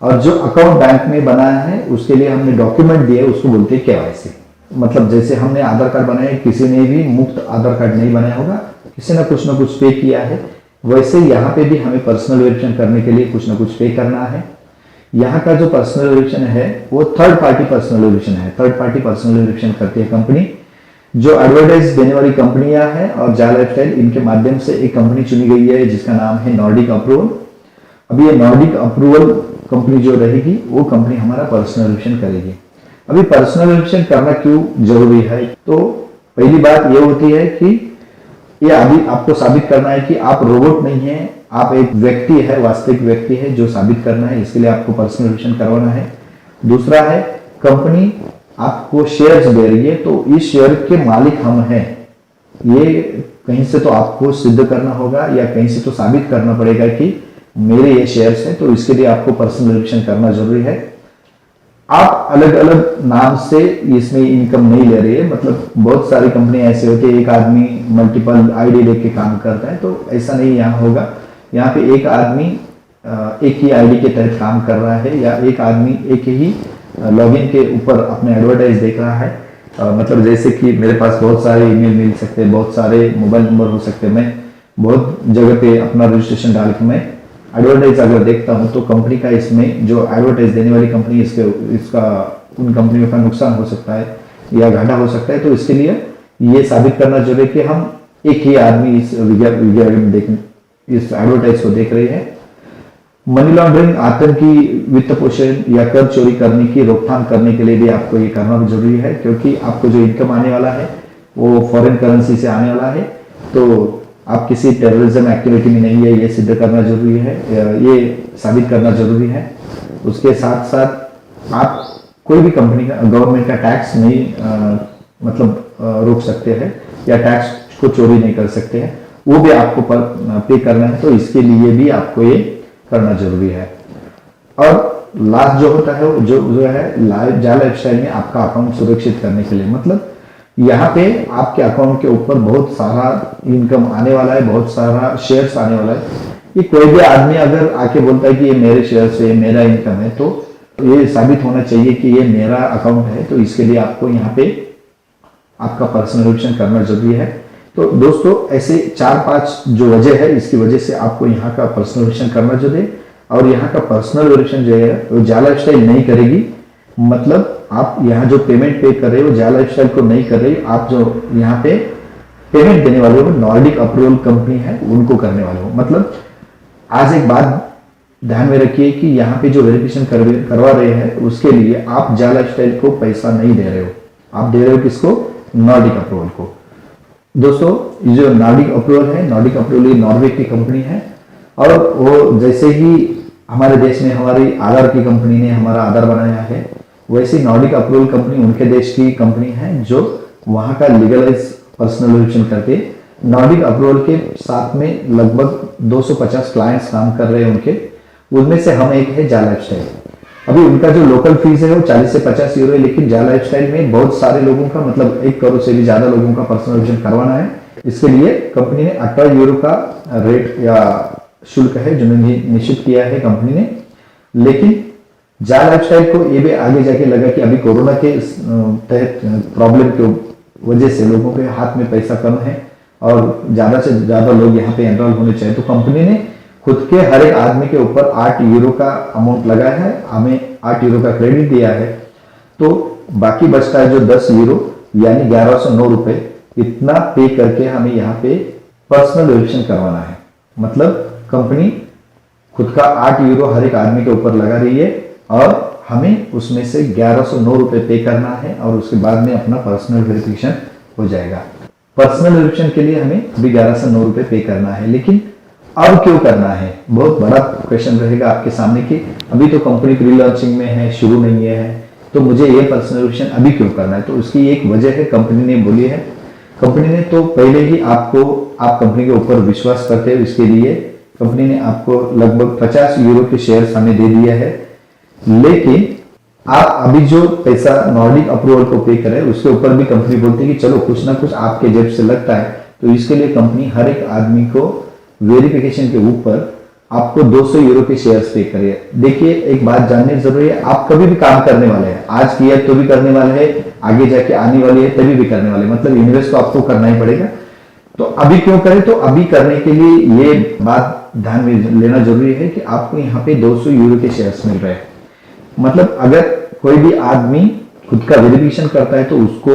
और जो अकाउंट बैंक में बनाया है उसके लिए हमने डॉक्यूमेंट दिए उसको बोलते हैं KYC। मतलब जैसे हमने आधार कार्ड बनाया, किसी ने भी मुफ्त आधार कार्ड नहीं बनाया होगा, किसी ने कुछ ना कुछ पे किया है, वैसे यहाँ पे भी हमें पर्सनल वेरिफिकेशन करने के लिए कुछ ना कुछ पे करना है। यहाँ का जो पर्सनल वेरिफिकेशन है वो थर्ड पार्टी पर्सनल वेरिफिकेशन है। थर्ड पार्टी पर्सनल वेरिफिकेशन करती है कंपनी। जो एडवर्टाइज देने वाली कंपनियां हैं और जा लाइफस्टाइल, इनके माध्यम से एक कंपनी चुनी गई है जिसका नाम है नॉर्डिक अप्रूवल। अभी ये नॉर्डिक अप्रूवल कंपनी जो रहेगी वो कंपनी हमारा पर्सनल वेरिफिकेशन करेगी। अभी पर्सनल वेरिफिकेशन करना क्यों जरूरी है? तो पहली बात ये होती है कि ये अभी आपको साबित करना है कि आप रोबोट नहीं है, आप एक व्यक्ति है, वास्तविक व्यक्ति है, जो साबित करना है। इसके लिए आपको पर्सनल वेरिफिकेशन करवाना है। दूसरा है, कंपनी आपको शेयर्स दे रही है तो इस शेयर के मालिक हम हैं, ये कहीं से तो आपको सिद्ध करना होगा या कहीं से तो साबित करना पड़ेगा कि मेरे ये शेयर्स हैं। तो इसके लिए आपको पर्सनल वेरिफिकेशन करना जरूरी है। आप अलग अलग नाम से इसमें इनकम नहीं ले रही है, मतलब बहुत सारी कंपनियां ऐसे होती है, एक आदमी मल्टीपल आईडी लेके काम करता है, तो ऐसा नहीं यहाँ होगा। यहाँ पे एक आदमी एक ही आईडी के तहत काम कर रहा है या एक आदमी एक ही लॉगिन के ऊपर अपने एडवर्टाइज देख रहा है। मतलब जैसे कि मेरे पास बहुत सारे ईमेल मिल सकते हैं, बहुत सारे मोबाइल नंबर हो सकते हैं, मैं बहुत जगह पे अपना रजिस्ट्रेशन डाल के मैं एडवर्टाइज अगर देखता हूं तो कंपनी का, इसमें जो एडवर्टाइज देने वाली कंपनी, इसका उन कंपनियों का नुकसान हो सकता है या घाटा हो सकता है। तो इसके लिए ये साबित करना जरूरी है कि हम एक ही आदमी इस विज्ञापन इस एडवर्टाइज को देख रहे हैं। मनी लॉन्ड्रिंग, आतंकी वित्त पोषण या कर चोरी करने की रोकथाम करने के लिए भी आपको ये करना जरूरी है, क्योंकि आपको जो इनकम आने वाला है वो फॉरेन करेंसी से आने वाला है। तो आप किसी टेररिज्म एक्टिविटी में नहीं है, ये सिद्ध करना जरूरी है, ये साबित करना जरूरी है। उसके साथ साथ आप कोई भी कंपनी का, गवर्नमेंट का टैक्स नहीं रोक सकते हैं या टैक्स को चोरी नहीं कर सकते हैं, वो भी आपको पे करना है। तो इसके लिए भी आपको ये करना जरूरी है। और लास्ट जो होता है जो है जा लाइफस्टाइल में आपका अकाउंट सुरक्षित करने के लिए, मतलब यहाँ पे आपके अकाउंट के ऊपर बहुत सारा इनकम आने वाला है, बहुत सारा शेयर्स आने वाला है। ये कोई भी आदमी अगर आके बोलता है कि ये मेरे शेयर्स है, मेरा इनकम है, तो ये साबित होना चाहिए कि ये मेरा अकाउंट है। तो इसके लिए आपको यहाँ पे आपका पर्सनल वेरिफिकेशन करना जरूरी है। तो दोस्तों, ऐसे 4-5 जो वजह है, इसकी वजह से आपको यहाँ का पर्सनल वेरिफिकेशन करना जरूरी है। और यहाँ का पर्सनल वेरिफिकेशन जो है वो जा लाइफस्टाइल नहीं करेगी, मतलब आप यहाँ जो पेमेंट पे कर रहे हो जा लाइफस्टाइल को नहीं कर रहे हो, आप जो यहाँ पे पेमेंट देने वाले हो नॉर्डिक अप्रूवल कंपनी है उनको करने वाले हो। मतलब आज एक बात ध्यान में रखिए कि यहाँ पे जो वेरिफिकेशन करवा रहे हैं उसके लिए आप जा लाइफस्टाइल को पैसा नहीं दे रहे हो, आप दे रहे हो किसको? नॉर्डिक अप्रूवल को। दोस्तों, ये जो नॉर्डिक अप्रूवल है, नॉर्डिक अप्रूवल ये नॉर्वे की कंपनी है। और वो जैसे ही हमारे देश में हमारी आधार की कंपनी ने हमारा आधार बनाया है, वैसे नॉर्डिक अप्रूवल कंपनी उनके देश की कंपनी है जो वहां का लीगलाइज पर्सनल वेरिफिकेशन करके नॉर्डिक अप्रूवल के साथ में लगभग 250 क्लाइंट्स काम कर रहे हैं उनके, उनमें से हम एक है जा लाइफस्टाइल। अभी उनका जो लोकल फीस है वो 40 से 50 यूरो है, लेकिन जा लाइफस्टाइल में बहुत सारे लोगों का, मतलब 1 करोड़ से भी ज्यादा लोगों का पर्सनल वेरिफिकेशन करवाना है। इसके लिए कंपनी ने 18 यूरो का रेट या शुल्क है जो निश्चित किया है कंपनी ने। लेकिन जा लाइफस्टाइल को ये भी आगे जाके लगा कि अभी कोरोना के तहत प्रॉब्लम की वजह से लोगों के हाथ में पैसा कम है और ज्यादा से ज्यादा लोग यहाँ पे एनरोल होने चाहिए, तो कंपनी ने खुद के हर एक आदमी के ऊपर 8 यूरो का अमाउंट लगाया है, हमें 8 यूरो का क्रेडिट दिया है। तो बाकी बचता है जो 10 यूरो यानी 1109 रुपए, इतना पे करके हमें यहाँ पे पर्सनल वेरिफिकेशन करवाना है। मतलब कंपनी खुद का 8 यूरो हर एक आदमी के ऊपर लगा रही है और हमें उसमें से 1109 रुपए पे करना है और उसके बाद में अपना पर्सनल वेरिफिकेशन हो जाएगा। पर्सनल वेरिफिकेशन के लिए हमें अभी 1109 रुपए पे करना है, लेकिन अब क्यों करना है? बहुत बड़ा क्वेश्चन रहेगा आपके सामने कि अभी तो कंपनी प्री लॉन्चिंग में है, शुरू नहीं है, तो मुझे ये पर्सनल वेरिफिकेशन अभी क्यों करना है? तो उसकी एक वजह है, कंपनी ने बोली है। कंपनी ने तो पहले ही आपको, आप कंपनी के ऊपर विश्वास करते हो, इसके लिए कंपनी ने आपको लगभग 50 यूरो के शेयर हमें दे दिया है। लेकिन आप अभी जो पैसा नॉर्डिक अप्रूवल को पे करें उसके ऊपर भी कंपनी बोलती है कि चलो कुछ ना कुछ आपके जेब से लगता है, तो इसके लिए कंपनी हर एक आदमी को वेरिफिकेशन के ऊपर आपको 200 यूरो के शेयर्स पे करे। देखिए, एक बात जाननी जरूरी है, आप कभी भी काम करने वाले हैं, आज किया तो भी करने वाले हैं, आगे जाके आने वाली है तभी भी करने वाले, मतलब इन्वेस्ट तो आपको करना ही पड़ेगा। तो अभी क्यों करें? तो अभी करने के लिए ये बात ध्यान में लेना जरूरी है कि आपको यहाँ पे 200 यूरो के शेयर्स मिल रहे हैं। मतलब अगर कोई भी आदमी खुद का वेरिफिकेशन करता है तो उसको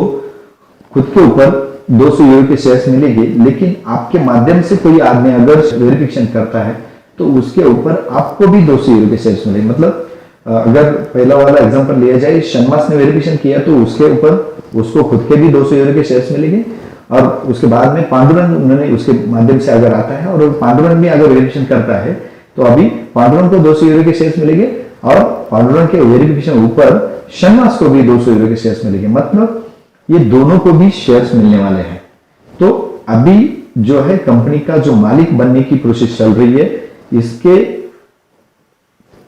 खुद के ऊपर 200 यूरो के शेयर्स मिलेंगे, लेकिन आपके माध्यम से कोई आदमी अगर वेरिफिकेशन करता है तो उसके ऊपर आपको भी 200 यूरो के शेयर्स मिलेंगे। मतलब अगर पहला वाला एग्जांपल लिया जाए, शनमास ने वेरिफिकेशन किया तो उसके ऊपर उसको खुद के भी 200 यूरो के शेयर्स मिलेंगे, और उसके बाद में पांडुरंग उन्होंने उसके माध्यम से अगर आता है और पांडुरंग भी अगर वेरिफिकेशन करता है तो अभी पांडुरंग को 200 यूरो के शेयर्स मिलेंगे, और पांडुरंग के वेरिफिकेशन ऊपर शनमास को भी 200 यूरो के शेयर्स मिलेंगे। मतलब ये दोनों को भी शेयर्स मिलने वाले हैं। तो अभी जो है कंपनी का जो मालिक बनने की प्रोसेस चल रही है, इसके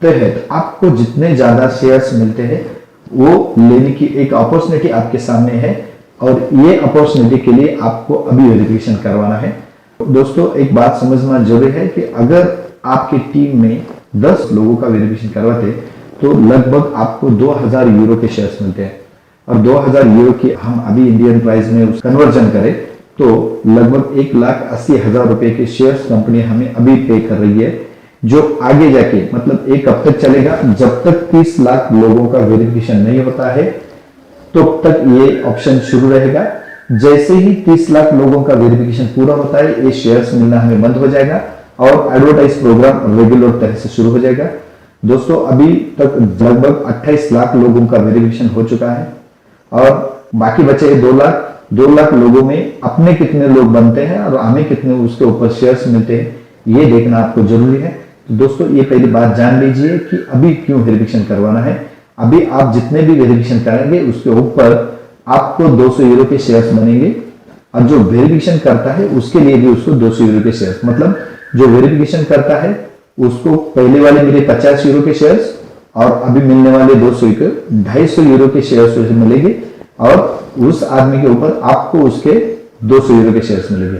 तहत आपको जितने ज्यादा शेयर्स मिलते हैं वो लेने की एक अपॉर्चुनिटी आपके सामने है, और ये अपॉर्चुनिटी के लिए आपको अभी वेरिफिकेशन करवाना है। दोस्तों एक बात समझना जरूरी है कि अगर आपकी टीम में 10 लोगों का वेरिफिकेशन करवाते तो लगभग आपको 2000 यूरो के शेयर्स मिलते हैं, और 2000 यूरो की हम अभी इंडियन प्राइस में कन्वर्जन करें तो लगभग 1,80,000 रुपए के शेयर्स कंपनी हमें अभी पे कर रही है, जो आगे जाके मतलब एक कब तक चलेगा, जब तक 30 लाख लोगों का वेरिफिकेशन नहीं होता है तो तक ये ऑप्शन शुरू रहेगा। जैसे ही 30 लाख लोगों का वेरिफिकेशन पूरा होता है, ये शेयर्स मिलना हमें बंद हो जाएगा और एडवर्टाइज प्रोग्राम रेगुलर तरह से शुरू हो जाएगा। दोस्तों अभी तक लगभग 28 लाख लोगों का वेरिफिकेशन हो चुका है, और बाकी बचे 2 लाख लोगों में अपने कितने लोग बनते हैं और हमें कितने उसके ऊपर शेयर्स मिलते हैं, ये देखना आपको जरूरी है। तो दोस्तों ये पहली बात जान लीजिए कि अभी क्यों वेरिफिकेशन करवाना है। अभी आप जितने भी वेरिफिकेशन करेंगे उसके ऊपर आपको 200 यूरो के शेयर्स बनेंगे, और जो वेरिफिकेशन करता है उसके लिए भी उसको 200 यूरो के शेयर्स, मतलब जो वेरिफिकेशन करता है उसको पहले वाले मिले 50 यूरो के शेयर्स, और अभी मिलने वाले 250 यूरो के शेयर्स मिलेंगे, और उस आदमी के ऊपर आपको उसके 200 यूरो के शेयर्स मिलेंगे।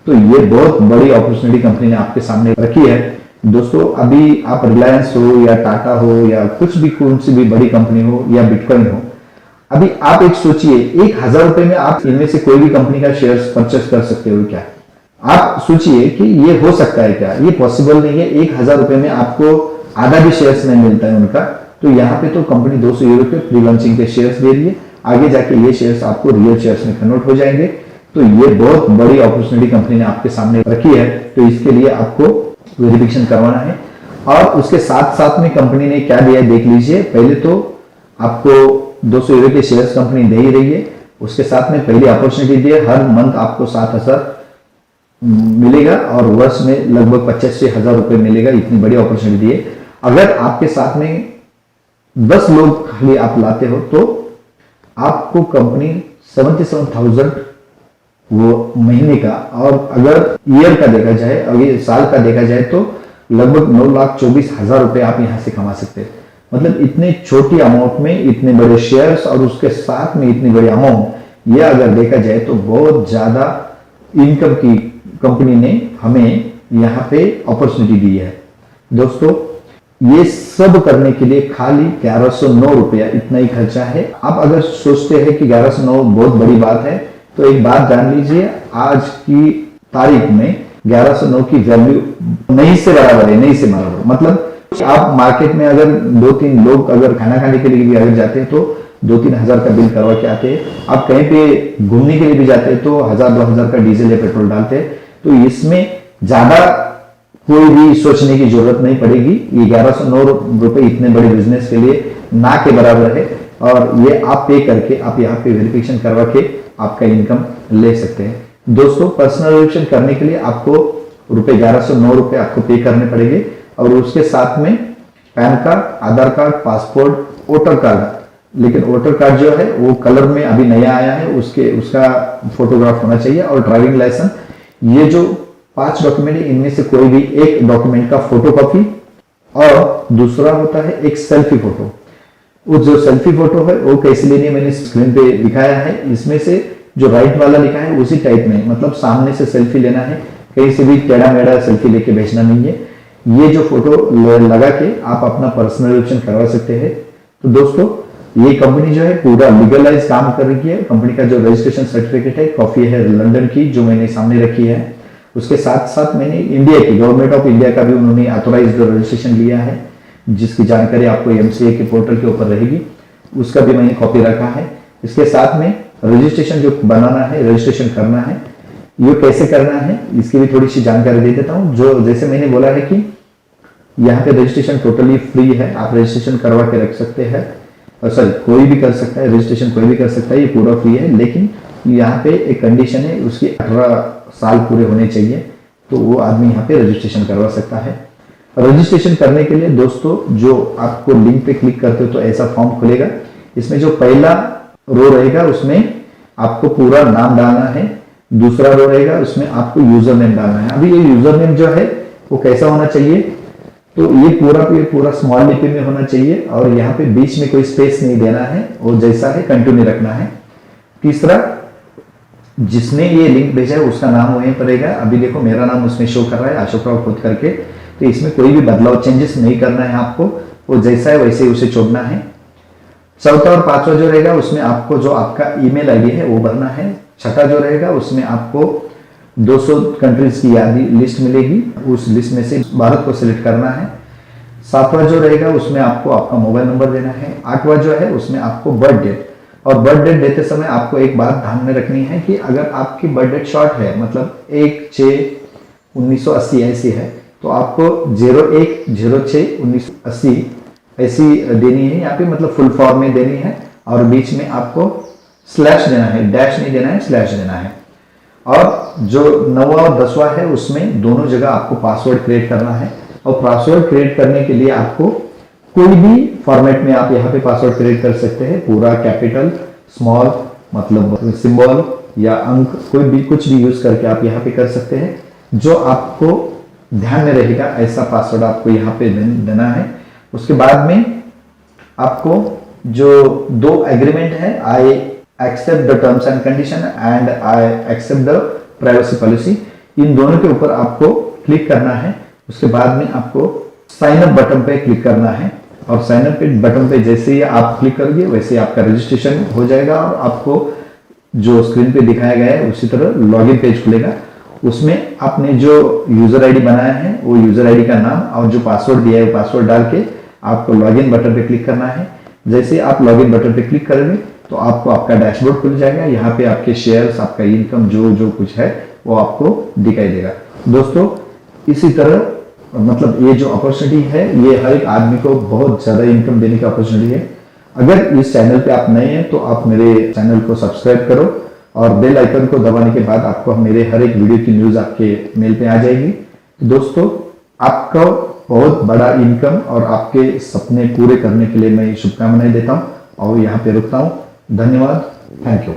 तो ये बहुत बड़ी अपॉर्चुनिटी कंपनी ने आपके सामने रखी है। दोस्तों अभी आप रिलायंस हो या टाटा हो या कुछ भी कौन सी भी बड़ी कंपनी हो या बिटकॉइन हो, अभी आप एक सोचिए 1,000 रुपए में आप इनमें से कोई भी कंपनी का शेयर्स परचेस कर सकते हो क्या? आप सोचिए कि ये हो सकता है क्या? ये पॉसिबल नहीं है। 1,000 रुपए में आपको आधा भी शेयर्स नहीं मिलता है उनका। तो यहाँ पे तो कंपनी 200 यूरो के प्री लॉन्चिंग के शेयर्स दे रही है, आगे जाके ये शेयर्स आपको रियल शेयर्स में कन्वर्ट हो जाएंगे। तो ये बहुत बड़ी अपॉर्चुनिटी कंपनी ने आपके सामने रखी है। तो इसके लिए आपको वेरिफिकेशन करवाना है, और उसके साथ साथ में कंपनी ने क्या दिया है देख लीजिए। पहले तो आपको 200 यूरो के शेयर्स कंपनी दे ही रही है, उसके साथ में पहली अपॉर्चुनिटी दी है, हर मंथ आपको 7,000 मिलेगा और वर्ष में लगभग 85,000 रुपए मिलेगा। इतनी बड़ी अपॉर्चुनिटी दी है। अगर आपके साथ में 10 लोग खाली आप लाते हो तो आपको कंपनी 77,000 वो महीने का, और अगर ईयर का देखा जाए, अगर साल का देखा जाए तो लगभग 9,24,000 रुपए आप यहां से कमा सकते हैं। मतलब इतने छोटी अमाउंट में इतने बड़े शेयर्स और उसके साथ में इतनी बड़ी अमाउंट, ये अगर देखा जाए तो बहुत ज्यादा इनकम की कंपनी ने हमें यहाँ पे अपॉर्चुनिटी दी है। दोस्तों ये सब करने के लिए खाली 1109 रुपया इतना ही खर्चा है। आप अगर सोचते हैं कि 1109 बहुत बड़ी बात है, तो एक बात जान लीजिए, आज की तारीख में 1109 की वैल्यू नहीं से बराबर है, नहीं से बराबर। मतलब आप मार्केट में अगर 2-3 लोग अगर खाना खाने के लिए भी अगर जाते हैं तो 2-3 हजार का बिल करवा के आते हैं। आप कहीं पे घूमने के लिए भी जाते हैं तो 1,000-2,000 का डीजल या पेट्रोल डालते हैं। तो इसमें ज्यादा कोई भी सोचने की जरूरत नहीं पड़ेगी। ये 1109 रुपए इतने बड़े बिजनेस के लिए ना के बराबर है, और ये आप पे करके आप यहाँ पे वेरिफिकेशन करवा के आपका इनकम ले सकते हैं। दोस्तों पर्सनल वेरिफिकेशन करने के लिए आपको ₹1109 रुपए आपको पे करने पड़ेंगे, और उसके साथ में पैन कार्ड, आधार कार्ड, पासपोर्ट, वोटर कार्ड। लेकिन वोटर कार्ड जो है वो कलर में अभी नया आया है, उसका फोटोग्राफ होना चाहिए, और ड्राइविंग लाइसेंस। ये जो 5 डॉक्यूमेंट है इनमें से कोई भी एक डॉक्यूमेंट का फोटोकॉपी, और दूसरा होता है एक सेल्फी फोटो। वो जो सेल्फी फोटो है वो कैसे लेनी है मैंने स्क्रीन पे दिखाया है। इसमें से जो राइट वाला लिखा है उसी टाइप में, मतलब सामने से सेल्फी लेना है, कहीं से भी टेढ़ा मेढ़ा सेल्फी लेके भेजना नहीं है। ये जो फोटो लगा के आप अपना पर्सनल वेरिफिकेशन करवा सकते हैं। तो दोस्तों ये कंपनी जो है पूरा लीगलाइज काम कर रही है। कंपनी का जो रजिस्ट्रेशन सर्टिफिकेट है, कॉपी है लंदन की जो मैंने सामने रखी है। उसके साथ साथ मैंने इंडिया की गवर्नमेंट ऑफ इंडिया का भी उन्होंने ऑथोराइज्ड रजिस्ट्रेशन लिया है, जिसकी जानकारी आपको एमसीए के पोर्टल के ऊपर रहेगी, उसका भी मैंने कॉपी रखा है। इसके साथ में रजिस्ट्रेशन जो बनाना है, रजिस्ट्रेशन करना है, ये कैसे करना है इसकी भी थोड़ी सी जानकारी दे देता हूँ। जो जैसे मैंने बोला है कि यहाँ पे रजिस्ट्रेशन टोटली फ्री है, आप रजिस्ट्रेशन करवा के रख सकते हैं, और सॉरी कोई भी कर सकता है, रजिस्ट्रेशन कोई भी कर सकता है, ये पूरा फ्री है। लेकिन यहाँ पे एक कंडीशन है, उसकी 18 साल पूरे होने चाहिए, तो वो आदमी यहाँ पे रजिस्ट्रेशन करवा सकता है। रजिस्ट्रेशन करने के लिए दोस्तों जो आपको लिंक पे क्लिक करते हो तो ऐसा फॉर्म खुलेगा। इसमें जो पहला रो रहेगा उसमें आपको पूरा नाम डालना है, दूसरा रो रहेगा उसमें आपको यूजर नेम डालना है। अभी ये यूजर नेम जो है वो कैसा होना चाहिए, तो ये पूरा स्मॉल लिपि में होना चाहिए, और यहाँ पे बीच में कोई स्पेस नहीं देना है, और जैसा है कंटिन्यू रखना है। तीसरा, जिसने ये लिंक भेजा है उसका नाम वहीं पर रहेगा। अभी देखो मेरा नाम उसमें शो कर रहा है, अशोक राव खुद करके, तो इसमें कोई भी बदलाव चेंजेस नहीं करना है आपको, वो जैसा है वैसे उसे छोड़ना है। चौथा और पांचवा जो रहेगा उसमें आपको जो आपका ईमेल आईडी है वो भरना है। छठा जो रहेगा उसमें आपको 200 कंट्रीज की यादी लिस्ट मिलेगी, उस लिस्ट में से भारत को सिलेक्ट करना है। सातवां जो रहेगा उसमें आपको आपका मोबाइल नंबर देना है। आठवां जो है उसमें आपको बर्थ डेट, और बर्थ डेट देते समय आपको एक बात ध्यान में रखनी है कि अगर आपकी बर्थ डेट शॉर्ट है, मतलब 1/6/1980 ऐसी है, तो आपको 01/06/1980 ऐसी देनी है, यहाँ पे मतलब फुल फॉर्म में देनी है, और बीच में आपको स्लैश देना है, डैश नहीं देना है, स्लैश देना है। और जो 9वां और 10वां है उसमें दोनों जगह आपको पासवर्ड क्रिएट करना है, और पासवर्ड क्रिएट करने के लिए आपको कोई भी फॉर्मेट में आप यहाँ पे पासवर्ड क्रिएट कर सकते हैं, पूरा कैपिटल, स्मॉल, मतलब सिंबल या अंक, कोई भी कुछ भी यूज करके आप यहाँ पे कर सकते हैं। जो आपको ध्यान में रहेगा ऐसा पासवर्ड आपको यहाँ पे देना है। उसके बाद में आपको जो 2 एग्रीमेंट है, I accept the terms and condition and I accept the privacy policy, इन दोनों के ऊपर आपको क्लिक करना है। उसके बाद में आपको साइन अप बटन पे क्लिक करना है, और साइन अप बटन पे जैसे ही आप क्लिक करोगे वैसे ही आपका रजिस्ट्रेशन हो जाएगा, और आपको जो स्क्रीन पे दिखाया गया है उसी तरह लॉगिन पेज खुलेगा। उसमें आपने जो यूजर आईडी बनाया है वो यूजर आईडी का नाम और जो पासवर्ड दिया है वो पासवर्ड डाल के आपको लॉगिन बटन पे क्लिक करना है। जैसे आप लॉगिन बटन पे क्लिक करेंगे तो आपको आपका डैशबोर्ड खुल जाएगा। यहाँ पे आपके शेयर्स, आपका इनकम जो कुछ है वो आपको दिखाई देगा। दोस्तों इसी तरह मतलब ये जो अपॉर्चुनिटी है ये हर एक आदमी को बहुत ज्यादा इनकम देने की अपॉर्चुनिटी है। अगर इस चैनल पे आप नए हैं तो आप मेरे चैनल को सब्सक्राइब करो, और बेल आइकन को दबाने के बाद आपको मेरे हर एक वीडियो की न्यूज आपके मेल पे आ जाएगी। तो दोस्तों आपका बहुत बड़ा इनकम और आपके सपने पूरे करने के लिए मैं शुभकामनाएं देता हूं, और यहाँ पे रुकता हूं। धन्यवाद, थैंक यू।